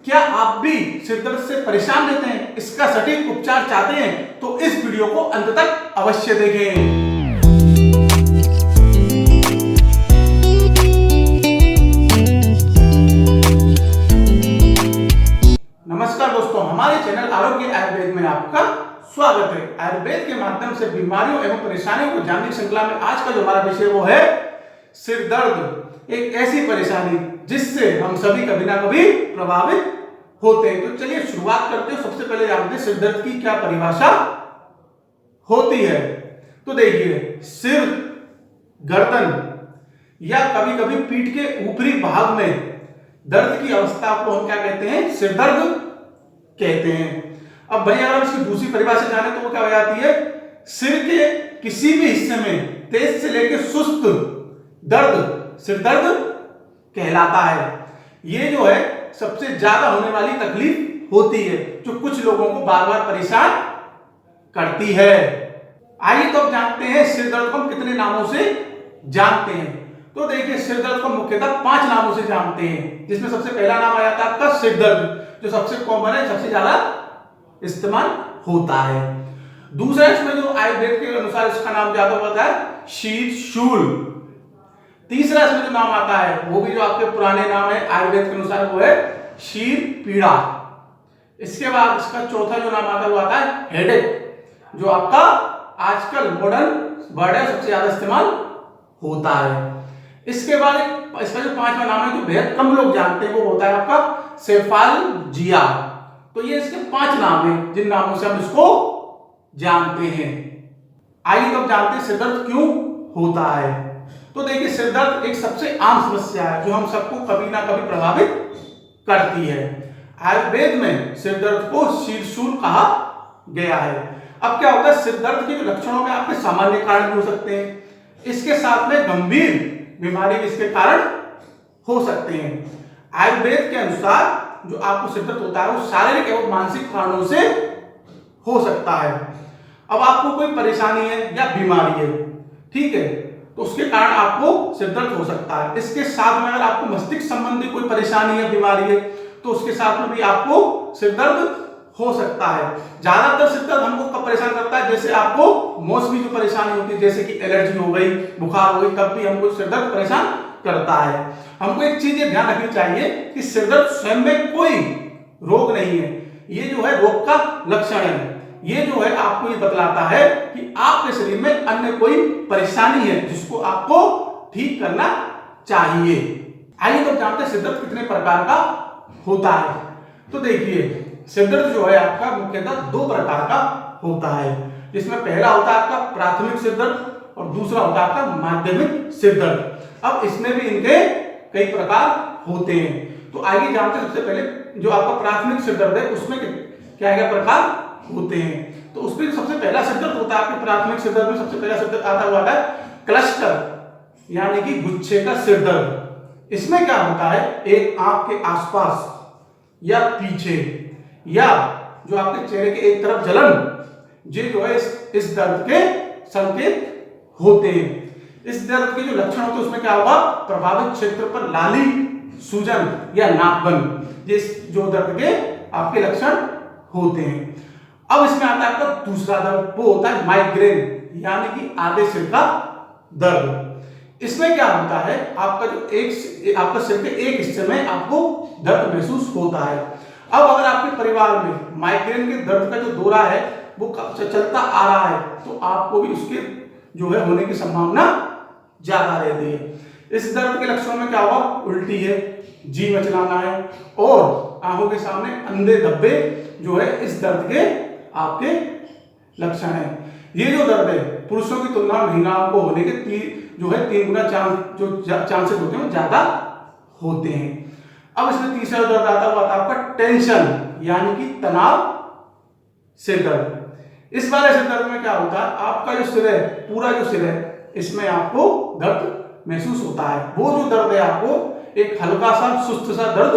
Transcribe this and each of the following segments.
क्या आप भी सिर दर्द से परेशान रहते हैं, इसका सटीक उपचार चाहते हैं तो इस वीडियो को अंत तक अवश्य देखें। नमस्कार दोस्तों, हमारे चैनल आरोग्य आयुर्वेद में आपका स्वागत है। आयुर्वेद के माध्यम से बीमारियों एवं परेशानियों को जानने की श्रृंखला में आज का जो हमारा विषय वो है सिर दर्द। एक ऐसी परेशानी जिससे हम सभी कभी ना कभी प्रभावित होते हैं। तो चलिए शुरुआत करते हैं। सबसे पहले जानते हैं सिर दर्द की क्या परिभाषा होती है। तो देखिए, सिर, गर्दन या कभी कभी पीठ के ऊपरी भाग में दर्द की अवस्था को हम क्या कहते हैं? सिर दर्द कहते हैं। अब भाई अगर हम इसकी दूसरी परिभाषा जाने तो वो क्या हो जाती है? सिर के किसी भी हिस्से में तेज से लेकर सुस्त दर्द सिर दर्द कहलाता है। ये जो है सबसे ज्यादा होने वाली तकलीफ होती है जो कुछ लोगों को बार बार परेशान करती है। आइए तो अब जानते हैं सिर दर्द को हम कितने नामों से जानते हैं। तो देखिए, सिर दर्द को मुख्यतः 5 नामों से जानते हैं, जिसमें सबसे पहला नाम आ जाता है आपका सिर दर्द, जो सबसे कॉमन है, सबसे ज्यादा इस्तेमाल होता है। दूसरा इसमें जो आयुर्वेद के अनुसार इसका नाम ज्यादा होता है शीतशूल। तीसरा इसमें जो नाम आता है वो भी जो आपके पुराने नाम है आयुर्वेद के अनुसार वो है शीर पीड़ा। इसके बाद इसका चौथा जो नाम आता है वो आता है हेडेक, जो आपका आजकल मॉडर्न वर्ड है, सबसे ज्यादा इस्तेमाल होता है। इसके बाद इसका जो 5वां नाम है जो बेहद कम लोग जानते हैं वो होता है आपका सेफालजिया। तो ये इसके 5 नाम हैं जिन नामों से हम इसको जानते हैं। आइए तो जानते हैं सिर दर्द क्यों होता है। तो देखिए, सिर दर्द एक सबसे आम समस्या है जो हम सबको कभी ना कभी प्रभावित करती है। आयुर्वेद में सिर दर्द को शीर्षूल कहा गया है। अब क्या होता है, सिर दर्द के जो लक्षणों में आपके सामान्य कारण भी हो सकते हैं, इसके साथ में गंभीर बीमारी भी इसके कारण हो सकते हैं। आयुर्वेद के अनुसार जो आपको सिर दर्द होता है वो शारीरिक एवं मानसिक कारणों से हो सकता है। अब आपको कोई परेशानी है या बीमारी है, ठीक है, तो उसके कारण आपको सिर दर्द हो सकता है। इसके साथ में अगर आपको मस्तिष्क संबंधी कोई परेशानी या बीमारी है तो उसके साथ में भी आपको सिर दर्द हो सकता है। ज्यादातर सिर दर्द हमको कब परेशान करता है? जैसे आपको मौसमी जो परेशानी होती है, जैसे कि एलर्जी हो गई, बुखार हो गई, तब भी हमको सिर दर्द परेशान करता है। हमको एक चीज ये ध्यान रखनी चाहिए कि सिर दर्द स्वयं में कोई रोग नहीं है, ये जो है रोग का लक्षण है। ये जो है आपको ये बतलाता है कि आपके शरीर में अन्य कोई परेशानी है जिसको आपको ठीक करना चाहिए। आइए तो जानते हैं सिर दर्द कितने प्रकार का होता है। तो देखिए, सिर दर्द जो है आपका मुख्यतः 2 प्रकार का होता है, जिसमें पहला होता है आपका प्राथमिक सिर दर्द और दूसरा होता है आपका माध्यमिक सिर दर्द। अब इसमें भी इनके कई प्रकार होते हैं। तो आइए जानते हैं सबसे पहले जो आपका प्राथमिक सिर दर्द है उसमें क्या क्या प्रकार होते हैं। तो उसमें सबसे पहला सिर दर्द होता है आपके प्राथमिक सिर दर्द में सबसे पहला सिर दर्द आता हुआ है क्लस्टर, यानी कि गुच्छे का सिर दर्द। इसमें क्या होता है, एक आंख के आसपास या पीछे या जो आपके चेहरे के एक तरफ जलन, ये जो है इस दर्द के संकेत होते हैं। इस दर्द के जो लक्षण होते हैं उसमें क्या होगा, प्रभावित क्षेत्र पर लाली, सूजन या नाकबंद, ये जो दर्द के आपके लक्षण होते हैं। अब इसमें आता है आपका दूसरा दर्द, वो होता है माइग्रेन, यानी कि आधे सिर का दर्द। इसमें क्या होता है, आपका जो आपका सिर के एक हिस्से में आपको दर्द महसूस होता है। अब अगर आपके परिवार में माइग्रेन के दर्द का जो दौरा है वो चलता आ रहा है तो आपको भी उसके जो है होने की संभावना ज्यादा रहती है। इस दर्द के लक्षणों में क्या होगा, उल्टी है, जी मचलाना है और आंखों के सामने अंधे धब्बे जो है इस दर्द के आपके लक्षण है। ये जो दर्द है पुरुषों की तुलना में महिलाओं को होने के जो है 3 गुना चांसेस होते हैं, ज्यादा होते हैं। अब इसमें तीसरा दर्द आता हुआ था आपका टेंशन, यानी कि तनाव सिर दर्द। इस वाले सिर दर्द में क्या होता है, आपका जो सिर है, पूरा जो सिर है, इसमें आपको दर्द महसूस होता है। वो जो दर्द है आपको एक हल्का सा सुस्त सा दर्द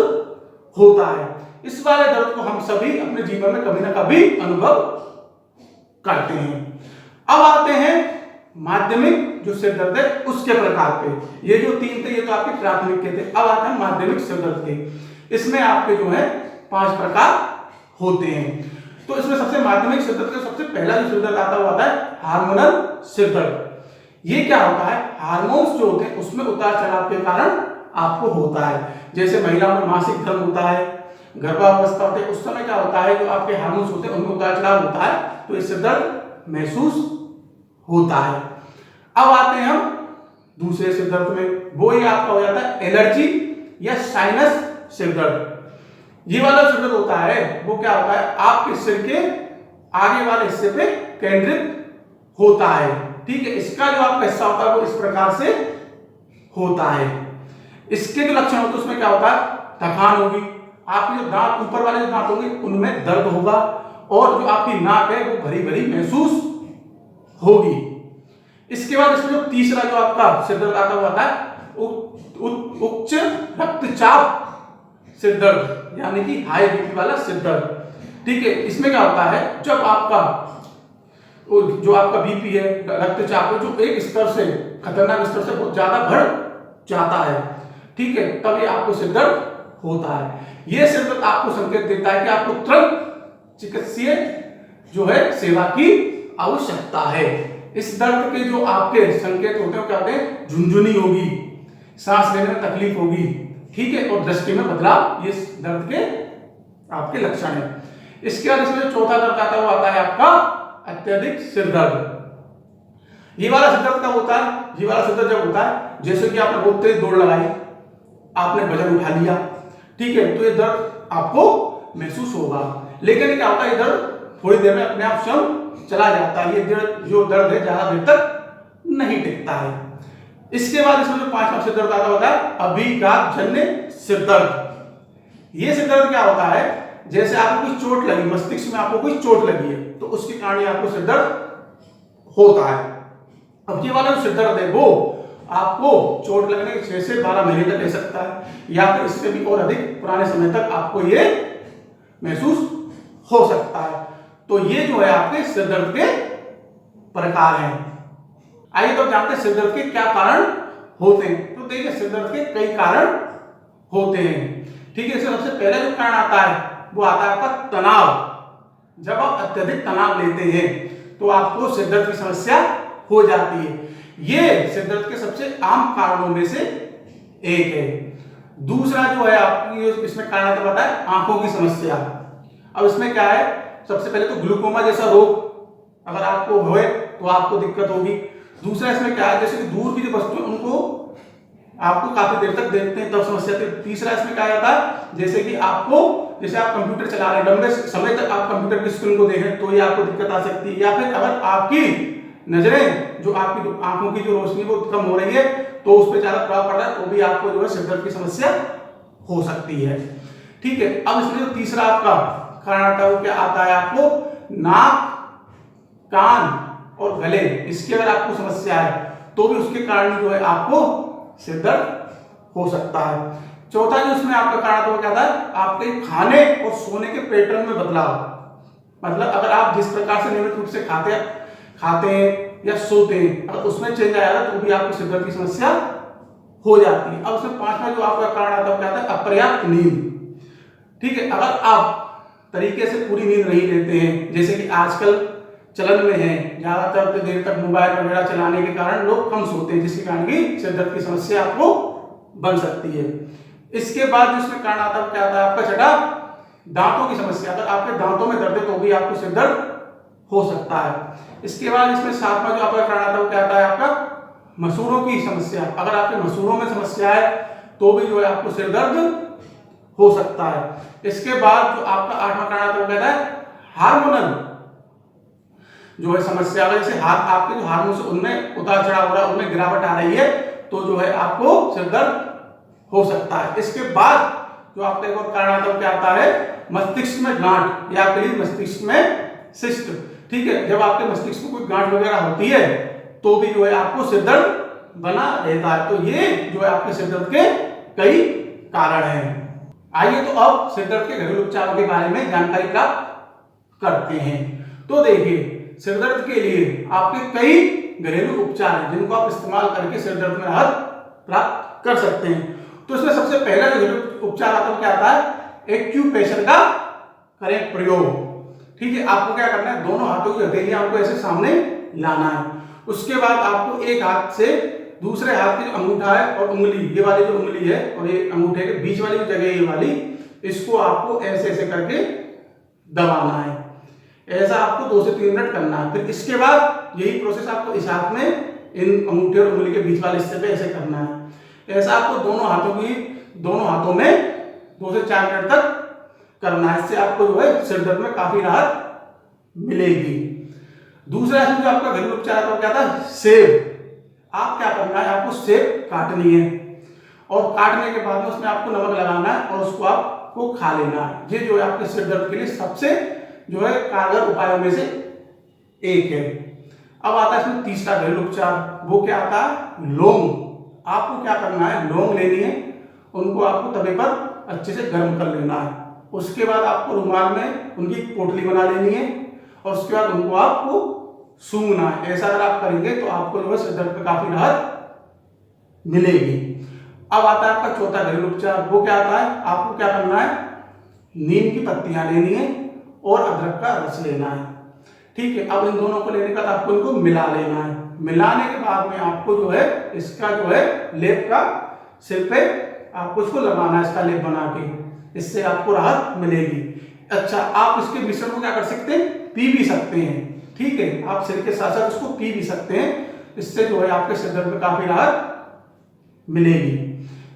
होता है। इस वाले दर्द को हम सभी अपने जीवन में कभी ना कभी अनुभव करते हैं। अब आते हैं माध्यमिक जो सिर दर्द है उसके प्रकार पे। ये जो 3 थे ये तो आपके प्राथमिक के थे। अब आते हैं माध्यमिक सिर दर्द के। इसमें आपके जो है 5 प्रकार होते हैं। तो इसमें सबसे माध्यमिक सिर दर्द का सबसे पहला जो सिर दर्द आता हुआ आता है हार्मोनल सिर दर्द। ये क्या होता है, हार्मोन्स जो होते हैं उसमें उतार चढ़ाव के कारण आपको होता है। जैसे महिलाओं में मासिक धर्म होता है, गर्भावस्था होती है, उस समय क्या होता है जो आपके हार्मोन्स होते हैं उनमें उतार चढ़ाव होता है, तो इससे दर्द महसूस होता है। अब आते हैं हम दूसरे सिर दर्द में, वो ही आपका हो जाता है एलर्जी या साइनस सिर दर्द। ये वाला सिर दर्द होता है वो क्या होता है, आपके सिर के आगे वाले हिस्से पे केंद्रित होता है। ठीक है, इसका जो आपका हिस्सा होता है वो इस प्रकार से होता है। इसके जो लक्षण होते हैं उसमें क्या होता है, थकान होगी, आपके जो दांत ऊपर वाले जो दांत होंगे उनमें दर्द होगा, और जो आपकी नाक है वो भरी भरी महसूस होगी। इसके बाद इसमें जो तीसरा जो आपका सिर दर्द आता हुआ है उच्च रक्तचाप सिर दर्द, यानी कि हाई बीपी वाला सिर दर्द। ठीक है, इसमें क्या होता है, जब आपका जो आपका बीपी है, रक्तचाप है, जो एक स्तर से खतरनाक स्तर से बहुत ज्यादा बढ़ जाता है, ठीक है, तब ये आपको सिर दर्द होता है। ये सिर दर्द आपको संकेत देता है कि आपको तुरंत चिकित्सीय जो है सेवा की आवश्यकता है। इस दर्द के जो आपके संकेत होते हैं क्या होते हैं, झुनझुनी होगी, सांस लेने में तकलीफ होगी, ठीक है, और दृष्टि में बदलाव, ये दर्द के आपके लक्षण है। इसके बाद इसमें चौथा दर्द आता हुआ आता है आपका अत्यधिक सिर दर्द। ये वाला सिर दर्द कब होता है, ये वाला सिर दर्द जब होता है जैसे कि आपने बहुत तेज दौड़ लगाई, आपने वजन उठा लिया, ठीक है, तो ये दर्द आपको महसूस होगा। लेकिन क्या होता है, ये दर्द थोड़ी देर में अपने आप स्वयं चला जाता है। ये जो दर्द है ज्यादा देर तक नहीं टिकता है। इसके बाद इसमें जो पांचवा सिर दर्द आता होता है अभिघातजन्य सिर दर्द। ये सिर दर्द क्या होता है, जैसे आपको कोई चोट लगी, मस्तिष्क में आपको कोई चोट लगी है, तो उसके कारण आपको सिर दर्द होता है। अब ये वाला जो सिर दर्द है वो आपको चोट लगने के 6 से 12 महीने तक ले सकता है, या फिर इससे भी और अधिक पुराने समय तक आपको ये महसूस हो सकता है। तो ये जो है आपके सिर दर्द के प्रकार हैं। आइए तो जानते हैं सिर दर्द के क्या कारण होते हैं। तो देखिए, सिर दर्द के कई कारण होते हैं, ठीक है। इसमें सबसे पहला जो कारण आता है वो आता है आपका तनाव। जब आप अत्यधिक तनाव लेते हैं तो आपको सिर दर्द की समस्या हो जाती है। ये सिर दर्द के सबसे आम कारणों में से एक है। दूसरा जो है आपकी इसमें कारण आता पता है आंखों की समस्या। अब इसमें क्या है, सबसे पहले तो ग्लूकोमा जैसा रोग अगर आपको होए तो आपको दिक्कत होगी। दूसरा इसमें क्या है, जैसे कि दूर की जो वस्तु है उनको आपको काफी देर तक देखते हैं तब समस्या आती है। तीसरा इसमें क्या आता है, जैसे कि आपको, जैसे आप कंप्यूटर चला रहे हैं, लंबे समय तक आप कंप्यूटर की स्क्रीन को देखें तो ये आपको दिक्कत आ सकती है। या फिर अगर आपकी नजरें, जो आपकी आंखों की जो रोशनी वो कम हो रही है तो उस पर ज्यादा प्रभाव पड़ रहा है, तो भी आपको जो है सिर दर्द की समस्या हो सकती है, ठीक है। अब इसमें जो तीसरा आपका कारण आता है वो क्या आता है, आपको नाक, कान और गले, इसकी अगर आपको समस्या है तो भी उसके कारण जो है आपको सिर दर्द हो सकता है। चौथा जो इसमें आपका कारण आता है वो क्या था, आपके खाने और सोने के पैटर्न में बदलाव। मतलब अगर आप जिस प्रकार से नियमित रूप से खाते हैं या सोते हैं, अगर उसमें चेंज आएगा तो भी आपको सिर दर्द की समस्या हो जाती है। अब उसमें पांचवा जो आपका कारण आता है वो क्या आता है, अपर्याप्त नींद, ठीक है। अगर आप तरीके से पूरी नींद नहीं लेते हैं, जैसे कि आजकल चलन में है ज्यादातर देर तक मोबाइल वगैरह चलाने के कारण लोग कम सोते हैं, जिसके कारण की सिर दर्द की समस्या आपको बन सकती है। इसके बाद जिसमें कारण आता है क्या आता है, आपका छठा दांतों की समस्या। अगर आपके दांतों में दर्द है तो भी आपको सिर दर्द हो सकता है। इसके बाद इसमें सातवां जो आपका कारण आता है वो क्या आता है, आपका मसूड़ों की समस्या। अगर आपके मसूड़ों में समस्या है तो भी जो है आपको सिर दर्द हो सकता है। इसके बाद जो आपका आठवां कारण आता है वो कहता है हार्मोनल जो है समस्या। अगर जैसे आपके जो हार्मोन से उनमें उतार चढ़ाव हो रहा है, उनमें गिरावट आ रही है, तो जो है आपको सिर दर्द हो सकता है। इसके बाद जो आपका एक और कारण आता है वो क्या आता है, मस्तिष्क में गांठ या फिर मस्तिष्क में सिस्ट, ठीक है। जब आपके मस्तिष्क में कोई गांठ वगैरह होती है तो भी जो है आपको सिर दर्द बना रहता है। तो ये जो है आपके सिर दर्द के कई कारण हैं। आइए तो अब सिर दर्द के घरेलू उपचार के बारे में जानकारी प्राप्त करते हैं। तो देखिए, सिर दर्द के लिए आपके कई घरेलू उपचार हैं जिनको आप इस्तेमाल करके सिर दर्द में राहत प्राप्त कर सकते हैं। तो इसमें सबसे पहला जो घरेलू उपचार आता है क्या आता है, एक्यूप्रेशर का करें प्रयोग। ठीक है, आपको क्या करना है, दोनों हाथों की हथेलियां आपको ऐसे सामने लाना है। उसके बाद आपको एक हाथ से दूसरे हाथ की जो अंगूठा है और उंगली, ये वाली जो उंगली है और ये अंगूठे के बीच वाली जो जगह ये वाली, इसको आपको ऐसे ऐसे करके दबाना है। ऐसा आपको 2 से 3 मिनट करना है। फिर इसके बाद यही प्रोसेस आपको इस हाथ में इन अंगूठे और उंगली के बीच वाले हिस्से पे ऐसे करना है। ऐसा आपको दोनों हाथों में 2 से 4 मिनट तक करना है। इससे आपको जो है सिर दर्द में काफी राहत मिलेगी। दूसरा इसमें जो आपका घरेलू उपचार है क्या था, सेब। आप क्या करना है, आपको सेब काटनी है और काटने के बाद में उसमें आपको नमक लगाना है और उसको आपको खा लेना है। ये जो है आपके सिर दर्द के लिए सबसे जो है कारगर उपायों में से एक है। अब आता है इसमें तीसरा घरेलू उपचार, वो क्या आता है, लौंग। आपको क्या करना है, लौंग लेनी है, उनको आपको तवे पर अच्छे से गर्म कर लेना है। उसके बाद आपको रुमाल में उनकी पोटली बना लेनी है और उसके बाद उनको आपको सूंघना है। ऐसा अगर आप करेंगे तो आपको जो है सिर दर्द में काफी राहत मिलेगी। अब आता है आपका चौथा घरेलू उपचार, वो क्या आता है, आपको क्या करना है, नीम की पत्तियां लेनी है और अदरक का रस लेना है। ठीक है, अब इन दोनों को लेने के बाद आपको इनको मिला लेना है। मिलाने के बाद में आपको जो है इसका जो है लेप का सिर पे आपको इसको लगाना है, इसका लेप बना के, इससे आपको राहत मिलेगी। अच्छा, आप इसके मिश्रण को क्या कर सकते हैं, पी भी सकते हैं। ठीक है, आप सिर के साथ साथ उसको पी भी सकते हैं, इससे जो है आपके सिर दर्द में काफी राहत मिलेगी।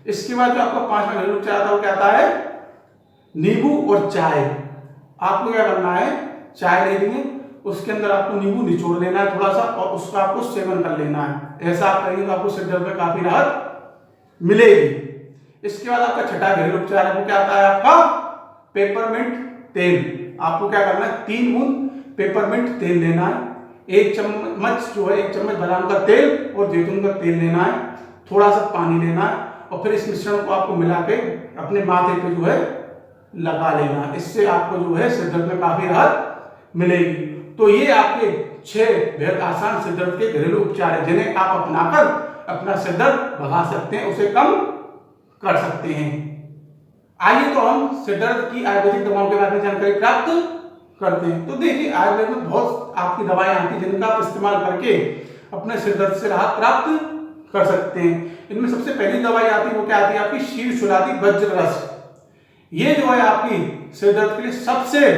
इसके बाद जो आपका 5वां घरेलू उपचार आता है वो क्या आता है, नींबू और चाय। आपको क्या करना है, चाय लेनी है, उसके अंदर आपको नींबू निचोड़ लेना है थोड़ा सा और उसका आपको सेवन कर लेना है। ऐसा आप करेंगे तो आपको सिर दर्द में काफी राहत मिलेगी। इसके बाद आपका छठा घरेलू उपचार है वो क्या आता है, आपका पेपरमिंट तेल। आपको क्या करना है, 3 बूंद पेपरमिंट तेल लेना है, 1 चम्मच जो है 1 चम्मच बादाम का तेल और जैतून का तेल लेना है, थोड़ा सा पानी लेना है और फिर इस मिश्रण को आपको मिला के अपने माथे पे जो है लगा लेना। इससे आपको जो है सिर दर्द में काफी राहत मिलेगी। तो ये आपके 6 बेहद आसान सिर दर्द के घरेलू उपचार है जिन्हें आप अपनाकर अपना सिर दर्द भगा सकते हैं, उसे कम कर सकते हैं। आइए तो हम सिर दर्द की आयुर्वेदिक दवाओं के बारे में जानकारी प्राप्त करते हैं। तो देखिए, आयुर्वेद में बहुत आपकी दवाएं आती हैं जिनका आप इस्तेमाल करके अपने सिर दर्द से राहत प्राप्त कर सकते हैं। इनमें सबसे पहली दवाई आती है वो क्या आती है, आपकी शीर्षुलादी वज्र रस। ये जो है आपकी सिर दर्द के लिए सबसे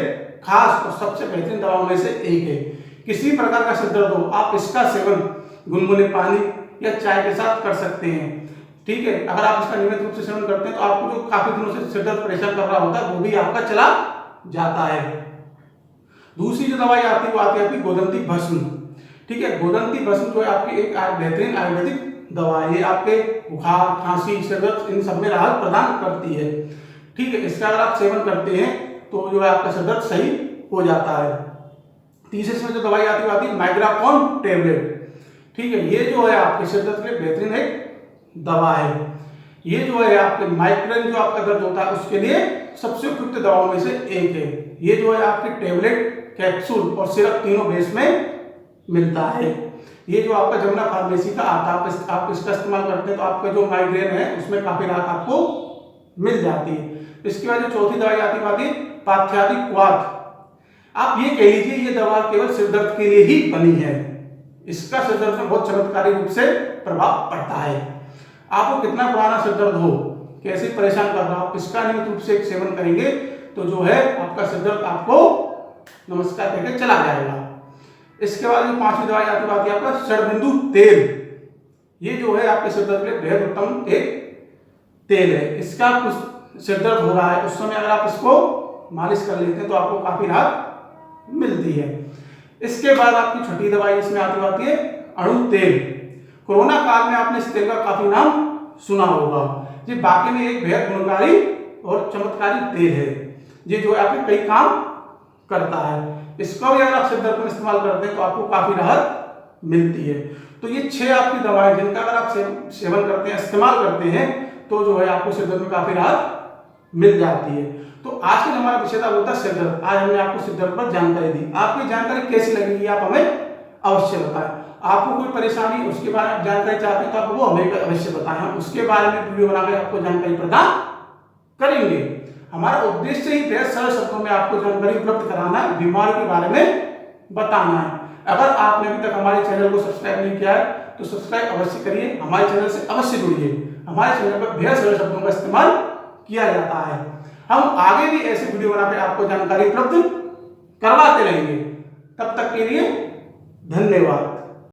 खास और सबसे बेहतरीन दवाओं में से एक है। किसी प्रकार का सिर दर्द हो, आप इसका सेवन गुनगुने पानी या चाय के साथ कर सकते हैं। ठीक है, अगर आप इसका नियमित रूप से सेवन करते हैं तो आपको जो काफी दिनों से सिर दर्द परेशान कर रहा होता है वो भी आपका चला जाता है। दूसरी जो दवाई आती है वो आती है आपकी गोदंती भस्म। ठीक है, गोदंती भस्म जो है आपकी एक बेहतरीन आयुर्वेदिक दवा है। ये आपके बुखार, खांसी, सिर दर्द इन सब में राहत प्रदान करती है। ठीक है, इसका अगर आप सेवन करते हैं तो जो है आपका सिर दर्द सही हो जाता है। तीसरे इसमें जो दवाई आती है माइग्राकोन टेबलेट। ठीक है, ये जो है आपके सिर दर्द के लिए बेहतरीन एक दवा है। ये जो है आपके माइग्रेन जो आपका दर्द होता है उसके लिए सबसे उपयुक्त दवाओं में से एक है। ये जो है आपके टेबलेट, कैप्सूल और सिरप तीनों बेस में मिलता है। ये जो आपका जमुना फार्मेसी का आता है, आप इसका इस्तेमाल करते हैं तो आपका जो माइग्रेन है उसमें काफी राहत आपको मिल जाती है। इसके बाद जो चौथी दवाई आती है पाथ्यादिक वात। आप ये कह लीजिए ये दवा केवल सिर दर्द के लिए ही बनी है। इसका सिर दर्द में बहुत चमत्कारी रूप से प्रभाव पड़ता है। आपको कितना पुराना सिर दर्द हो, कैसे परेशान कर रहा हो, इसका नियमित रूप से सेवन करेंगे तो जो है आपका सिर दर्द आपको नमस्कार करके चला जाएगा। इसके बाद जो 5वीं दवाई आती है आपका षडबिंदु तेल। ये जो है आपके सिर दर्द के लिए बेहद उत्तम एक तेल है। इसका कुछ सिर दर्द हो रहा है उस समय अगर आप इसको मालिश कर लेते हैं तो आपको काफी राहत मिलती है। इसके बाद आपकी छठी दवाई इसमें आती है अणु तेल। कोरोना काल में आपने इस तेल का काफी नाम सुना होगा। ये बाकी में एक बेहद गुणकारी और चमत्कारी तेल है। ये जो है आपके कई काम करता है। इसका भी अगर आप सिर दर्द में इस्तेमाल करते हैं तो आपको काफी राहत मिलती है। तो ये 6 आपकी दवाएं जिनका अगर आप सेवन करते हैं, इस्तेमाल करते हैं तो जो है आपको सिर दर्द में काफी राहत मिल जाती है। तो आज का हमारा विषय था वो था सिर दर्द। आज हमने आपको सिर दर्द पर जानकारी दी। आपकी जानकारी कैसी लगी आप हमें अवश्य बताएं। आपको कोई परेशानी उसके बारे में जानकारी चाहते हैं तो आप वो हमें अवश्य बताएं, हम उसके बारे में वीडियो बनाकर आपको जानकारी प्रदान करेंगे। हमारा उद्देश्य ही बेहद सरल शब्दों में आपको जानकारी उपलब्ध कराना है, बीमारी के बारे में बताना है। अगर आपने अभी तक हमारे चैनल को सब्सक्राइब नहीं किया है तो सब्सक्राइब अवश्य करिए, हमारे चैनल से अवश्य जुड़िए। हमारे चैनल पर बेहद सरल शब्दों का इस्तेमाल किया जाता है। हम आगे भी ऐसे वीडियो बनाकर आपको जानकारी उपलब्ध करवाते रहेंगे। तब तक के लिए धन्यवाद।